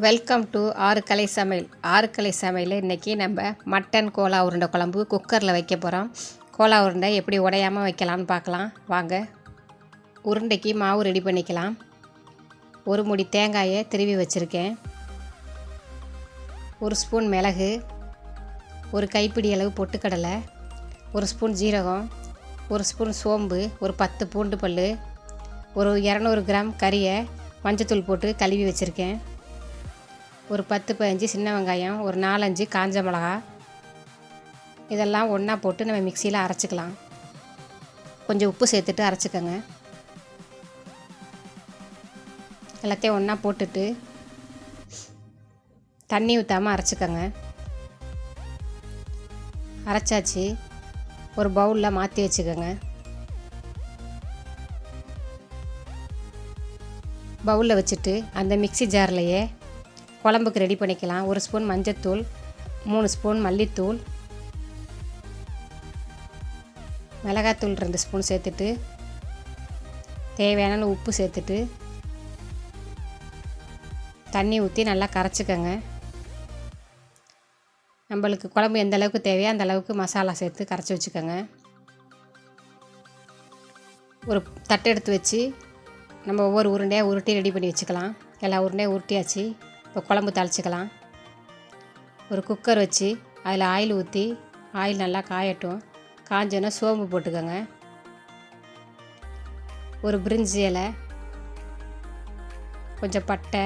Welcome to ஆறுக்கலை சமையல். ஆறுக்கலை சமையல் இன்றைக்கி நம்ம மட்டன் கோலா உருண்டை குழம்பு குக்கரில் வைக்க போகிறோம். கோலா உருண்டை எப்படி உடையாமல் வைக்கலாம்னு பார்க்கலாம் வாங்க. உருண்டைக்கு மாவு ரெடி பண்ணிக்கலாம். ஒரு முடி தேங்காயை திருவி வச்சுருக்கேன். ஒரு ஸ்பூன் மிளகு, ஒரு கைப்பிடி அளவு பொட்டுக்கடலை, ஒரு ஸ்பூன் ஜீரகம், ஒரு ஸ்பூன் சோம்பு, ஒரு 10 பூண்டு பல், ஒரு 200 கிராம் கறியை மஞ்சத்தூள் போட்டு கழுவி வச்சுருக்கேன். ஒரு 10-15 சின்ன வெங்காயம், ஒரு 4-5 காஞ்ச மிளகா, இதெல்லாம் ஒன்றா போட்டு நம்ம மிக்சியில் அரைச்சிக்கலாம். கொஞ்சம் உப்பு சேர்த்துட்டு அரைச்சிக்கோங்க. எல்லாத்தையும் ஒன்றா போட்டுட்டு தண்ணி ஊற்றாமல் அரைச்சிக்கோங்க. அரைச்சாச்சு. ஒரு பவுலில் மாற்றி வச்சுக்கோங்க. பவுலில் வச்சுட்டு அந்த மிக்சி ஜார்லையே குழம்புக்கு ரெடி பண்ணிக்கலாம். ஒரு ஸ்பூன் மஞ்சத்தூள், 3 ஸ்பூன் மல்லித்தூள், மிளகாத்தூள் 2 ஸ்பூன் சேர்த்துட்டு தேவையான உப்பு சேர்த்துட்டு தண்ணி ஊற்றி நல்லா கரைச்சிக்கோங்க. நம்மளுக்கு குழம்பு எந்த அளவுக்கு தேவையோ அந்த அளவுக்கு மசாலா சேர்த்து கரைச்சி வச்சுக்கோங்க. ஒரு தட்டு எடுத்து வச்சு நம்ம ஒவ்வொரு உருண்டையாக உருட்டி ரெடி பண்ணி வச்சுக்கலாம். எல்லா உருண்டையும் உருட்டியாச்சு. இப்போ குழம்பு தாளிச்சிக்கலாம். ஒரு குக்கர் வச்சு அதில் ஆயில் ஊற்றி ஆயில் நல்லா காயட்டும். காஞ்சோன்னா சோம்பு போட்டுக்கோங்க. ஒரு பிரிஞ்சி இலை, கொஞ்சம் பட்டை,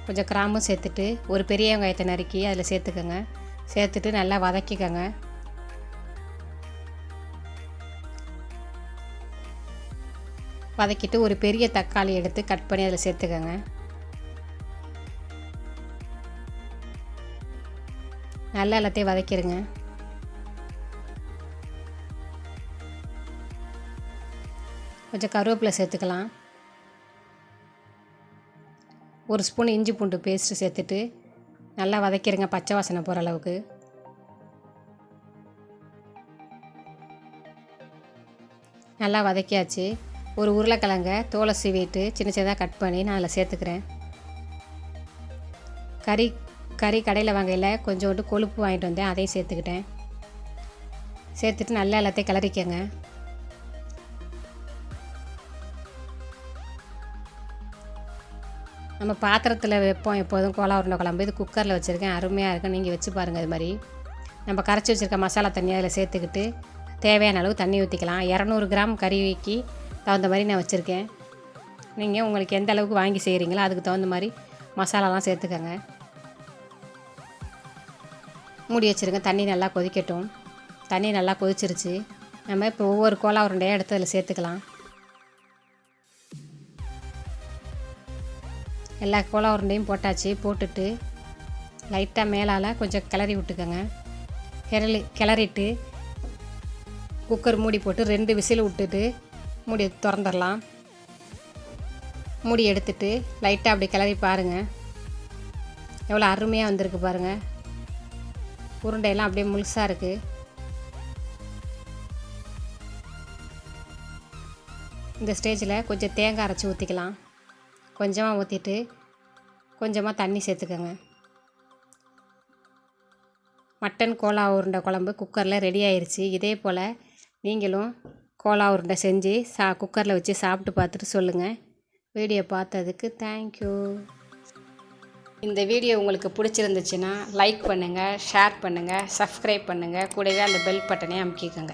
கொஞ்சம் கிராம்பும் சேர்த்துட்டு ஒரு பெரிய வெங்காயத்தை நறுக்கி அதில் சேர்த்துக்கோங்க. சேர்த்துட்டு நல்லா வதக்கிக்கோங்க. வதக்கிட்டு ஒரு பெரிய தக்காளி எடுத்து கட் பண்ணி அதில் சேர்த்துக்கோங்க. நல்லா எல்லாத்தையும் வதக்கிடுங்க. கொஞ்சம் கருவேப்பிலை சேர்த்துக்கலாம். ஒரு ஸ்பூன் இஞ்சி பூண்டு பேஸ்ட்டு சேர்த்துட்டு நல்லா வதக்கிடுங்க, பச்சை வாசனை போகிற அளவுக்கு. நல்லா வதக்கியாச்சு. ஒரு உருளைக்கிழங்க தோலை சீவிட்டு சின்ன சின்னதாக கட் பண்ணி நான் அதில் சேர்த்துக்கிறேன். கறி கடையில் வாங்கையில் கொஞ்சோண்டு கொழுப்பு வாங்கிட்டு வந்தேன், அதையும் சேர்த்துக்கிட்டேன். சேர்த்துட்டு நல்லா எல்லாத்தையும் கிளறிக்கங்க. நம்ம பாத்திரத்தில் வைப்போம் எப்போதும் கோலா உருண்டை குழம்பு. இது குக்கரில் வச்சுருக்கேன், அருமையாக இருக்கும். நீங்கள் வச்சு பாருங்கள். இது மாதிரி நம்ம கரைச்சி வச்சுருக்க மசாலா தண்ணி அதில் சேர்த்துக்கிட்டு தேவையான அளவு தண்ணி ஊற்றிக்கலாம். 200 கிராம் கறிக்கு தகுந்த மாதிரி நான் வச்சுருக்கேன். நீங்கள் உங்களுக்கு எந்த அளவுக்கு வாங்கி செய்கிறீங்களோ அதுக்கு தகுந்த மாதிரி மசாலாலாம் சேர்த்துக்கங்க. மூடி வச்சுருங்க. தண்ணி நல்லா கொதிக்கட்டும். தண்ணி நல்லா கொதிச்சிருச்சு. நம்ம இப்போ ஒவ்வொரு கோலா உருண்டையாக எடுத்து அதில் சேர்த்துக்கலாம். எல்லா கோலா உருண்டையும் போட்டாச்சு. போட்டுட்டு லைட்டாக மேலால் கொஞ்சம் கிளறி விட்டுக்கோங்க. கிளறிட்டு குக்கர் மூடி போட்டு 2 விசில் விட்டுட்டு மூடி திறந்துடலாம். மூடி எடுத்துட்டு லைட்டாக அப்படி கிளறி பாருங்கள். எவ்வளோ அருமையாக வந்திருக்கு பாருங்கள். உருண்டையெல்லாம் அப்படியே முழுசாக இருக்குது. இந்த ஸ்டேஜில் கொஞ்சம் தேங்காய் அரைச்சி ஊற்றிக்கலாம். கொஞ்சமாக ஊற்றிட்டு கொஞ்சமாக தண்ணி சேர்த்துக்கோங்க. மட்டன் கோலா உருண்டை குழம்பு குக்கரில் ரெடி ஆயிடுச்சு. இதே போல் நீங்களும் கோலா உருண்டை செஞ்சு குக்கரில் வச்சு சாப்பிட்டு பார்த்துட்டு சொல்லுங்கள். வீடியோ பார்த்ததுக்கு தேங்க்யூ. இந்த வீடியோ உங்களுக்கு பிடிச்சிருந்துச்சுன்னா லைக் பண்ணுங்கள், ஷேர் பண்ணுங்கள், சப்ஸ்கிரைப் பண்ணுங்கள். கூடவே அந்த பெல் பட்டனை அமுக்கிக்கோங்க.